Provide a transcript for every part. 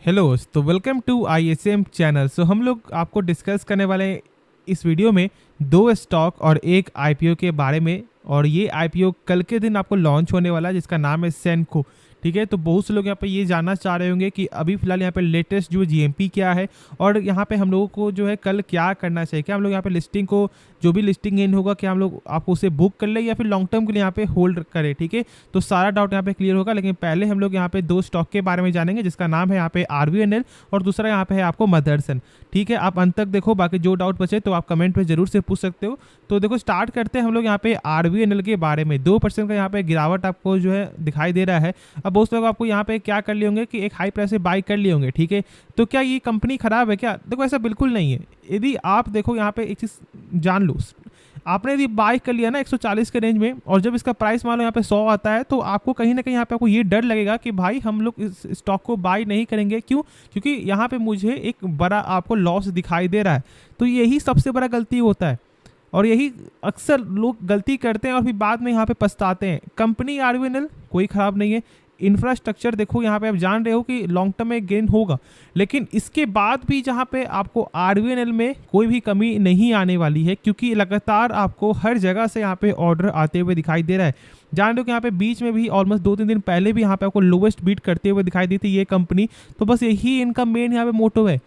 Hello, तो welcome to ISM channel. हम लोग आपको डिस्कस करने वाले हैं इस वीडियो में दो स्टॉक और एक आईपीओ के बारे में। और ये आईपीओ कल के दिन आपको लॉन्च होने वाला है जिसका नाम है सेनको। ठीक है, तो बहुत से लोग यहाँ पे ये जानना चाह रहे होंगे कि अभी फिलहाल यहाँ पे लेटेस्ट जो जीएमपी क्या है और यहाँ पे हम लोगों को जो है कल क्या करना चाहिए। क्या हम लोग यहाँ पे लिस्टिंग को, जो भी लिस्टिंग इन होगा, क्या हम लोग आपको उसे बुक कर ले या फिर लॉन्ग टर्म के लिए यहाँ पे होल्ड करें। ठीक है, तो सारा डाउट यहाँ पे क्लियर होगा। लेकिन पहले हम लोग यहाँ पे दो स्टॉक के बारे में जानेंगे जिसका नाम है यहाँ पे आरवीएनएल और दूसरा यहाँ पे है आपको मदरसन। ठीक है, आप अंत तक देखो, बाकी जो डाउट बचे तो आप कमेंट में जरूर से पूछ सकते हो। तो देखो स्टार्ट करते हैं हम लोग यहाँ पे आरवीएनएल के बारे में। 2% का यहाँ पे गिरावट आपको जो है दिखाई दे रहा है। अब बहुत लोग आपको यहाँ पे क्या कर लिए होंगे कि एक हाई प्राइस से बाई कर लिए होंगे। ठीक है, तो क्या ये कंपनी खराब है क्या? देखो ऐसा बिल्कुल नहीं है। यदि आप देखो यहाँ पे एक चीज जान लो, आपने यदि बाई कर लिया ना 140 के रेंज में और जब इसका प्राइस मान लो यहाँ पे 100 आता है तो आपको कहीं ना कहीं यहाँ पे आपको ये डर लगेगा कि भाई हम लोग इस स्टॉक को बाई नहीं करेंगे। क्यों? क्योंकि यहाँ पे मुझे एक बड़ा आपको लॉस दिखाई दे रहा है। तो यही सबसे बड़ा गलती होता है और यही अक्सर लोग गलती करते हैं और फिर बाद में यहाँ पे पछताते हैं। कंपनी आरवीएनएल कोई ख़राब नहीं है। इंफ्रास्ट्रक्चर देखो, यहाँ पे आप जान रहे हो कि लॉन्ग टर्म में गेन होगा, लेकिन इसके बाद भी जहाँ पे आपको आरवीएनएल में कोई भी कमी नहीं आने वाली है क्योंकि लगातार आपको हर जगह से यहाँ पे ऑर्डर आते हुए दिखाई दे रहा है। जान रहे हो कि यहाँ पे बीच में भी ऑलमोस्ट 2-3 दिन पहले भी यहाँ पे आपको लोवेस्ट बीट करते हुए दिखाई दी थी ये कंपनी। तो बस यही इनका मेन यहाँ पे मोटो है।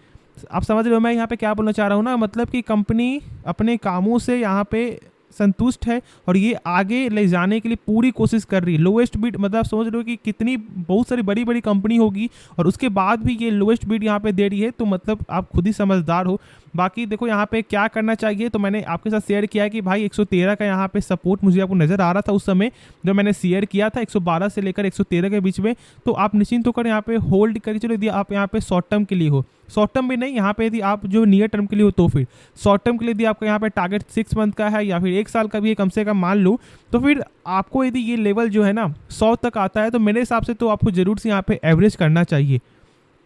आप समझ रहे हो मैं यहाँ पे क्या बोलना चाह रहा हूँ ना? मतलब कि कंपनी अपने कामों से यहाँ पे संतुष्ट है और ये आगे ले जाने के लिए पूरी कोशिश कर रही है। लोएस्ट बीट मतलब आप समझ रहे हो कि कितनी बहुत सारी बड़ी बड़ी कंपनी होगी और उसके बाद भी ये लोएस्ट बीट यहाँ पे दे रही है। तो मतलब आप खुद ही समझदार हो। बाकी देखो यहाँ पे क्या करना चाहिए, तो मैंने आपके साथ शेयर किया है कि भाई 113 का यहाँ पे सपोर्ट मुझे आपको नजर आ रहा था उस समय जब मैंने शेयर किया था 112 से लेकर 113 के बीच में। तो आप निश्चिंत होकर यहाँ पे होल्ड करके चलो। यदि आप यहाँ पे शॉर्ट टर्म के लिए हो, शॉर्ट टर्म भी नहीं, यहाँ पे यदि आप जो नियर टर्म के लिए हो तो फिर शॉर्ट टर्म के लिए यदि आपका यहाँ पे टारगेट 6 मंथ का है या फिर 1 साल का भी है कम से कम मान लो, तो फिर आपको यदि ये लेवल जो है ना 100 तक आता है तो मेरे हिसाब से तो आपको जरूर से यहाँ पे एवरेज करना चाहिए।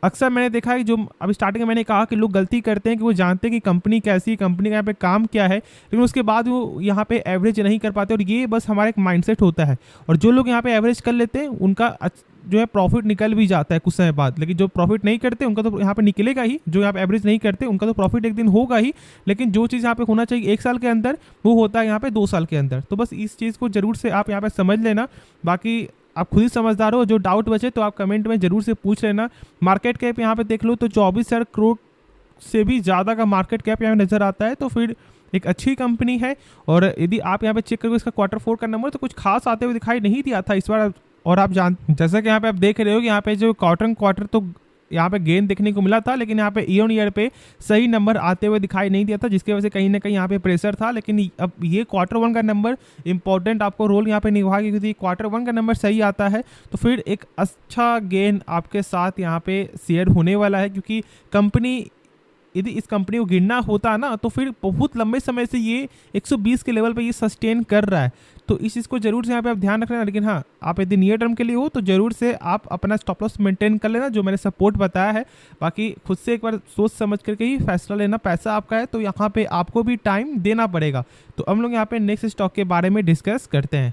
अक्सर मैंने देखा है, जो अभी स्टार्टिंग में मैंने कहा कि लोग गलती करते हैं कि वो जानते हैं कि कंपनी कैसी है, कंपनी का यहाँ पे काम क्या है, लेकिन उसके बाद वो यहाँ पे एवरेज नहीं कर पाते और ये बस हमारा एक माइंडसेट होता है। और जो लोग यहाँ पे एवरेज कर लेते हैं उनका जो है प्रॉफिट निकल भी जाता है कुछ समय बाद, लेकिन जो प्रॉफिट नहीं करते उनका तो यहाँ पे निकलेगा ही। जो यहाँ पे एवरेज नहीं करते उनका तो प्रॉफिट एक दिन होगा ही, लेकिन जो चीज़ यहाँ पे होना चाहिए 1 साल के अंदर वो होता है यहाँ पे 2 साल के अंदर। तो बस इस चीज़ को जरूर से आप यहाँ पे समझ लेना। बाकी आप खुद ही समझदार हो, जो डाउट बचे तो आप कमेंट में जरूर से पूछ लेना। मार्केट कैप यहाँ पे देख लो तो 24,000 करोड़ से भी ज़्यादा का मार्केट कैप यहाँ नज़र आता है। तो फिर एक अच्छी कंपनी है। और यदि आप यहाँ पे चेक करोगे इसका Q4 का नंबर तो कुछ खास आते हुए दिखाई नहीं दिया था इस बार। और आप जैसा कि यहाँ पे आप देख रहे हो कि यहाँ पे जो क्वार्टर तो यहाँ पे गेन देखने को मिला था, लेकिन यहाँ पे ईयर ईयर पे सही नंबर आते हुए दिखाई नहीं दिया था, जिसकी वजह से कहीं ना कहीं यहाँ पे प्रेशर था। लेकिन अब ये Q1 का नंबर इंपॉर्टेंट आपको रोल यहाँ पे निभाएगा क्योंकि Q1 का नंबर सही आता है तो फिर एक अच्छा गेन आपके साथ यहाँ पे शेयर होने वाला है। क्योंकि कंपनी, यदि इस कंपनी को गिरना होता ना तो फिर बहुत लंबे समय से ये 120 के लेवल पे ये सस्टेन कर रहा है। तो इस चीज़ को जरूर से यहाँ पे आप ध्यान रखना। लेकिन हाँ, आप यदि नियर टर्म के लिए हो तो जरूर से आप अपना स्टॉप लॉस मेंटेन कर लेना, जो मैंने सपोर्ट बताया है। बाकी खुद से एक बार सोच समझ करके ही फैसला लेना। पैसा आपका है तो यहाँ पे आपको भी टाइम देना पड़ेगा। तो हम लोग यहाँ पे नेक्स्ट स्टॉक के बारे में डिस्कस करते हैं।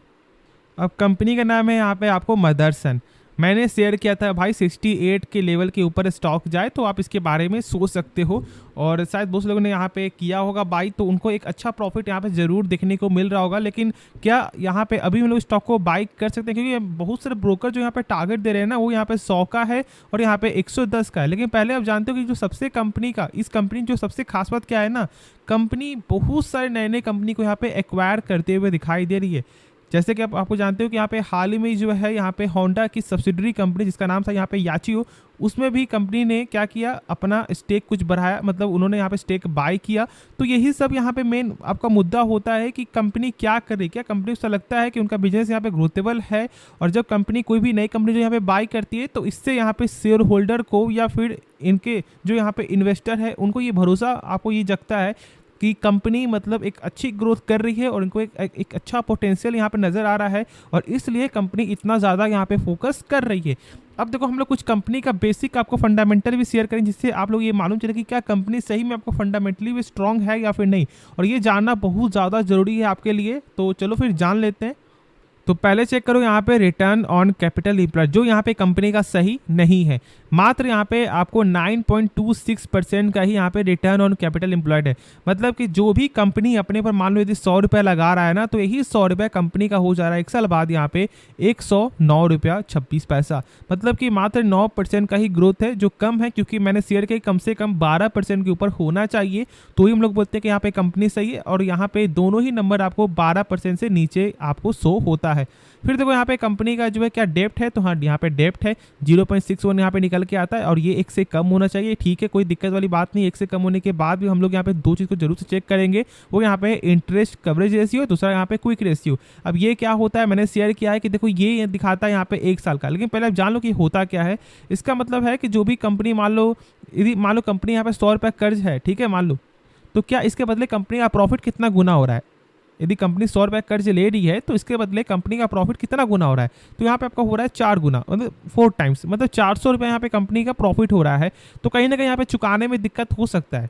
अब कंपनी का नाम है यहाँ पे आपको मदरसन। मैंने शेयर किया था भाई 68 के लेवल के ऊपर स्टॉक जाए तो आप इसके बारे में सोच सकते हो। और शायद बहुत लोगों ने यहाँ पे किया होगा बाई, तो उनको एक अच्छा प्रॉफिट यहाँ पे ज़रूर देखने को मिल रहा होगा। लेकिन क्या यहाँ पे अभी हम लोग स्टॉक को बाई कर सकते हैं? क्योंकि बहुत सारे ब्रोकर जो यहाँ पे टारगेट दे रहे हैं ना वो यहाँ पे 100 का है और यहाँ पे 110 का है। लेकिन पहले आप जानते हो कि जो सबसे कंपनी का, इस कंपनी जो सबसे खास बात क्या है ना, कंपनी बहुत सारे नए नए कंपनी को यहाँ पे एक्वायर करते हुए दिखाई दे रही है। जैसे कि आपको जानते हो कि यहाँ पे हाल ही में जो है यहाँ पे होंडा की सब्सिडरी कंपनी जिसका नाम था यहाँ पे याचियो, उसमें भी कंपनी ने क्या किया, अपना स्टेक कुछ बढ़ाया, मतलब उन्होंने यहाँ पे स्टेक बाय किया। तो यही सब यहाँ पे मेन आपका मुद्दा होता है कि कंपनी क्या कर रही है। क्या कंपनी को लगता है कि उनका बिजनेस यहाँ पे ग्रोथेबल है? और जब कंपनी, कोई भी नई कंपनी जो यहाँ पे बाय करती है तो इससे यहाँ पे शेयर होल्डर को या फिर इनके जो यहाँ पे इन्वेस्टर है उनको ये भरोसा आपको ये जगता है कि कंपनी मतलब एक अच्छी ग्रोथ कर रही है और इनको एक अच्छा पोटेंशियल यहाँ पे नज़र आ रहा है और इसलिए कंपनी इतना ज़्यादा यहाँ पे फोकस कर रही है। अब देखो हम लोग कुछ कंपनी का बेसिक आपको फंडामेंटल भी शेयर करें जिससे आप लोग ये मालूम चले कि क्या कंपनी सही में आपको फंडामेंटली भी स्ट्रांग है या फिर नहीं, और ये जानना बहुत ज़्यादा ज़रूरी है आपके लिए। तो चलो फिर जान लेते हैं। तो पहले चेक करो यहाँ पे रिटर्न ऑन कैपिटल एम्प्लॉयड, जो यहाँ पे कंपनी का सही नहीं है। मात्र यहाँ पे आपको 9.26% का ही यहाँ पे रिटर्न ऑन कैपिटल एम्प्लॉयड है। मतलब कि जो भी कंपनी अपने पर मान लो यदि 100 रुपया लगा रहा है ना, तो यही 100 रुपया कंपनी का हो जा रहा है 1 साल बाद यहाँ पे 109 रुपया 26 पैसा। मतलब कि मात्र 9% का ही ग्रोथ है, जो कम है, क्योंकि मैंने शेयर के कम से कम 12% के ऊपर होना चाहिए तो ही हम लोग बोलते हैं कि यहाँ पे कंपनी सही है। और यहाँ पे दोनों ही नंबर आपको 12% से नीचे आपको शो होता है। फिर देखो यहाँ पे कंपनी का जो है क्या डेप्ट है, तो हाँ यहाँ पे डेप्ट है 0.61 यहाँ पे निकल के आता है, और ये 1 से कम होना चाहिए। ठीक है, कोई दिक्कत वाली बात नहीं। 1 से कम होने के बाद भी हम लोग यहाँ पे दो चीज़ को जरूर से चेक करेंगे, वो यहाँ पे इंटरेस्ट कवरेज रेशियो, दूसरा यहाँ पे क्विक रेशियो। अब ये क्या होता है, मैंने शेयर किया है कि देखो ये दिखाता है यहाँ पे 1 साल का, लेकिन पहले आप जान लो कि होता क्या है। इसका मतलब है कि जो भी कंपनी मान लो, यदि मान लो कंपनी यहाँ पे 100 रुपये कर्ज है, ठीक है मान लो, तो क्या इसके बदले कंपनी का प्रॉफिट कितना गुना हो रहा है। यदि कंपनी 100 रुपये कर्ज ले रही है तो इसके बदले कंपनी का प्रॉफिट कितना गुना हो रहा है, तो यहाँ पे आपका हो रहा है 4 गुना, मतलब 4 टाइम्स, मतलब 400 रुपये यहाँ पे कंपनी का प्रॉफिट हो रहा है। तो कहीं ना कहीं यहाँ पे चुकाने में दिक्कत हो सकता है।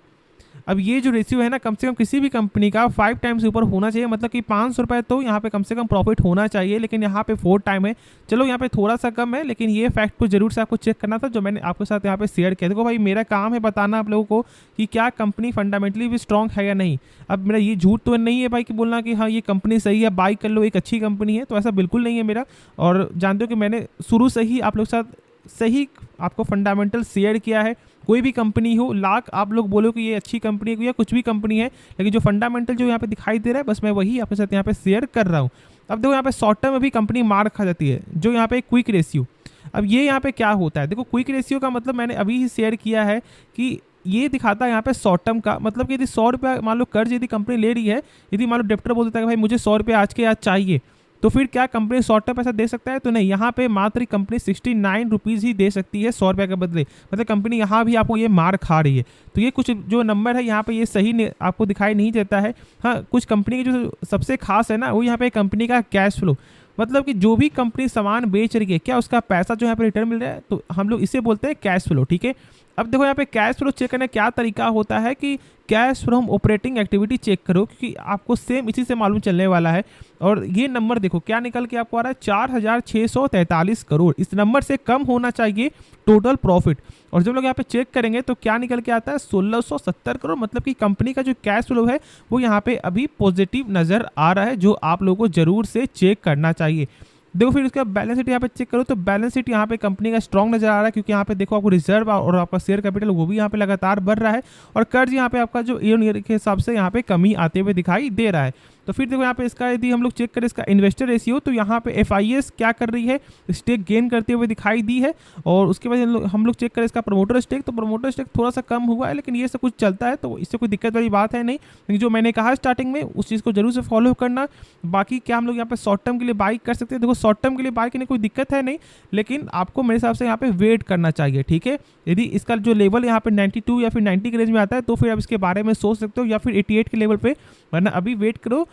अब ये जो रेशियो है ना, कम से कम किसी भी कंपनी का 5 टाइम्स ऊपर होना चाहिए, मतलब कि 500 रुपये तो यहाँ पे कम से कम प्रॉफिट होना चाहिए, लेकिन यहाँ पे 4 टाइम है। चलो यहाँ पे थोड़ा सा कम है, लेकिन ये फैक्ट को जरूर से आपको चेक करना था, जो मैंने आपके साथ यहाँ पे शेयर किया। देखो भाई, मेरा काम है बताना आप लोगों को कि क्या कंपनी फंडामेंटली भी स्ट्रॉन्ग है या नहीं। अब मेरा ये झूठ तो नहीं है भाई कि बोलना कि हाँ ये कंपनी सही है, बाई कर लो, एक अच्छी कंपनी है, तो ऐसा बिल्कुल नहीं है मेरा। और जानते हो कि मैंने शुरू से ही आप लोग के साथ सही आपको फंडामेंटल शेयर किया है। कोई भी कंपनी हो, लाख आप लोग बोलो कि ये अच्छी कंपनी है या कुछ भी कंपनी है, लेकिन जो फंडामेंटल जो यहाँ पे दिखाई दे रहा है, बस मैं वही आपके साथ यहाँ पे शेयर कर रहा हूँ। अब देखो यहाँ पे शॉर्ट टर्म में भी कंपनी मार खा जाती है, जो यहाँ पे क्विक रेशियो। अब ये यहाँ पे क्या होता है, देखो क्विक रेशियो का मतलब मैंने अभी ही शेयर किया है कि ये दिखाता है यहाँ पे शॉर्ट टर्म का, मतलब कि यदि 100 रुपया मान लो कर्ज यदि कंपनी ले रही है, यदि मान लो डेप्टर बोल देता है कि भाई मुझे 100 रुपया आज के आज चाहिए, तो फिर क्या कंपनी शॉर्ट टर्म पैसा दे सकता है, तो नहीं। यहाँ पे मात्र कंपनी 69 रुपीज़ ही दे सकती है 100 रुपये के बदले, मतलब कंपनी यहाँ भी आपको ये मार खा रही है। तो ये कुछ जो नंबर है यहाँ पे ये सही आपको दिखाई नहीं देता है। हाँ, कुछ कंपनी की जो सबसे खास है ना, वो यहाँ पे कंपनी का कैश फ्लो, मतलब कि जो भी कंपनी सामान बेच रही है, क्या उसका पैसा जो यहाँ पे रिटर्न मिल रहा है, तो हम लोग इसे बोलते हैं कैश फ्लो। ठीक है, अब देखो यहाँ पे कैश फ्लो चेक करने क्या तरीका होता है कि cash from operating activity check करो, क्योंकि आपको सेम इसी से मालूम चलने वाला है। और ये नंबर देखो क्या निकल के आपको आ रहा है, 4,643 करोड़। इस नंबर से कम होना चाहिए टोटल प्रॉफिट। और जब लोग यहाँ पे चेक करेंगे तो क्या निकल के आता है, 1,670 करोड़। मतलब कि कंपनी का जो कैश फ्लो है वो यहाँ पे अभी पॉजिटिव नजर आ रहा है, जो आप लोगों को जरूर से चेक करना चाहिए। देखो फिर उसका बैलेंस शीट यहाँ पे चेक करो, तो बैलेंस शीट यहाँ पे कंपनी का स्ट्रॉन्ग नजर आ रहा है, क्योंकि यहाँ पे देखो आपको रिजर्व और आपका शेयर कैपिटल वो भी यहाँ पे लगातार बढ़ रहा है, और कर्ज यहाँ पे आपका जो ईयर के हिसाब से यहाँ पे कमी आते हुए दिखाई दे रहा है। तो फिर देखो यहाँ पे इसका यदि हम लोग चेक करें इसका इन्वेस्टर रेशियो, तो यहाँ पे FIS क्या कर रही है, स्टेक गेन करते हुए दिखाई दी है। और उसके बाद हम लोग चेक करें इसका प्रमोटर स्टेक, तो प्रमोटर स्टेक थोड़ा सा कम हुआ है, लेकिन ये सब कुछ चलता है, तो इससे कोई दिक्कत वाली बात है नहीं। लेकिन जो मैंने कहा स्टार्टिंग में, उस चीज़ को जरूर से फॉलो करना। बाकी क्या हम लोग यहाँ पे शॉर्ट टर्म के लिए बाई कर सकते हैं, देखो शॉर्ट टर्म के लिए बाई करने कोई दिक्कत है नहीं, लेकिन आपको मेरे हिसाब से यहाँ पे वेट करना चाहिए। ठीक है, यदि इसका जो लेवल यहाँ पे 92 या फिर 90 के रेंज में आता है, तो फिर आप इसके बारे में सोच सकते हो, या फिर 88 के लेवल पे, वरना अभी वेट करो।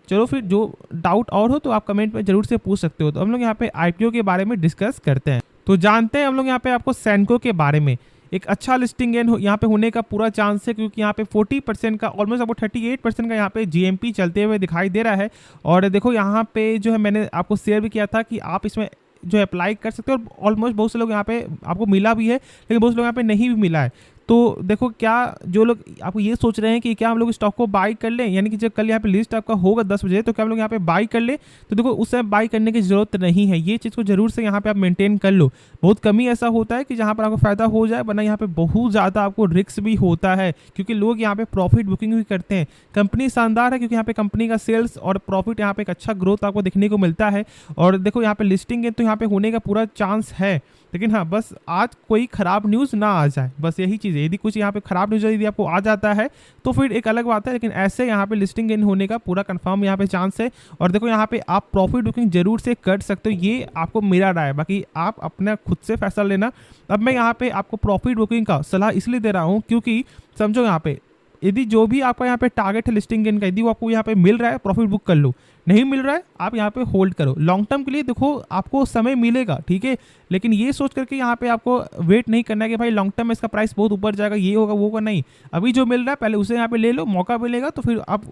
चलो फिर जो डाउट और हो तो आप कमेंट में जरूर से पूछ सकते हो। तो हम लोग यहाँ पे IPO के बारे में डिस्कस करते हैं। तो जानते हैं हम लोग यहाँ पे आपको सैनको के बारे में, एक अच्छा लिस्टिंग गेन यहाँ पे होने का पूरा चांस है, क्योंकि यहाँ पे 40% का, ऑलमोस्ट आपको 38% का यहाँ पे GMP चलते हुए दिखाई दे रहा है। और देखो यहाँ पे जो है मैंने आपको शेयर भी किया था कि आप इसमें जो अप्लाई कर सकते हो, और ऑलमोस्ट बहुत से लोग यहाँ पे आपको मिला भी है, लेकिन बहुत से लोग यहाँ पे नहीं भी मिला है। तो देखो क्या जो लोग आपको ये सोच रहे हैं कि क्या हम लोग स्टॉक को बाई कर लें, यानी कि जब कल यहाँ पे लिस्ट आपका होगा 10 बजे, तो क्या हम लोग यहाँ पे बाई कर लें, तो देखो उस समय बाई करने की जरूरत नहीं है। ये चीज़ को जरूर से यहाँ पे आप मेंटेन कर लो। बहुत कमी ऐसा होता है कि जहाँ पर आपको फायदा हो जाए, वरना यहाँ पे बहुत ज़्यादा आपको रिस्क भी होता है, क्योंकि लोग यहाँ पे प्रॉफिट बुकिंग भी करते हैं। कंपनी शानदार है, क्योंकि यहाँ पे कंपनी का सेल्स और प्रॉफिट यहाँ पे एक अच्छा ग्रोथ आपको देखने को मिलता है। और देखो यहाँ पे लिस्टिंग है तो यहाँ पे होने का पूरा चांस है, लेकिन हाँ बस आज कोई ख़राब न्यूज़ ना आ जाए, बस यही चीज़ है। यदि कुछ यहाँ पे ख़राब न्यूज़ यदि आपको आ जाता है तो फिर एक अलग बात है, लेकिन ऐसे यहाँ पे लिस्टिंग गेन होने का पूरा कंफर्म यहाँ पे चांस है। और देखो यहाँ पे आप प्रॉफिट बुकिंग जरूर से कर सकते हो, ये आपको मेरा राय है, बाकी आप अपना खुद से फैसला लेना। अब मैं यहाँ पे आपको प्रॉफिट बुकिंग का सलाह इसलिए दे रहा हूँ, क्योंकि समझो यहाँ पे यदि जो भी आपका यहाँ पे टारगेट है लिस्टिंग गेन का, यदि वो आपको यहाँ पे मिल रहा है प्रॉफिट बुक कर लो, नहीं मिल रहा है आप यहाँ पे होल्ड करो। लॉन्ग टर्म के लिए देखो आपको समय मिलेगा, ठीक है, लेकिन ये सोच करके यहाँ पे आपको वेट नहीं करना है कि भाई लॉन्ग टर्म में इसका प्राइस बहुत ऊपर जाएगा, ये होगा वो होगा, नहीं। अभी जो मिल रहा है पहले उसे यहाँ पे ले लो, मौका मिलेगा तो फिर आप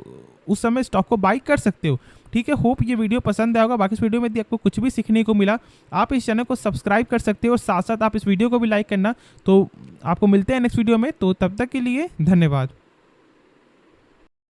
उस समय स्टॉक को बाई कर सकते हो। ठीक है, होप ये वीडियो पसंद आएगा। बाकी इस वीडियो में यदि आपको कुछ भी सीखने को मिला, आप इस चैनल को सब्सक्राइब कर सकते हो और साथ साथ आप इस वीडियो को भी लाइक करना। तो आपको मिलते हैं नेक्स्ट वीडियो में, तो तब तक के लिए धन्यवाद।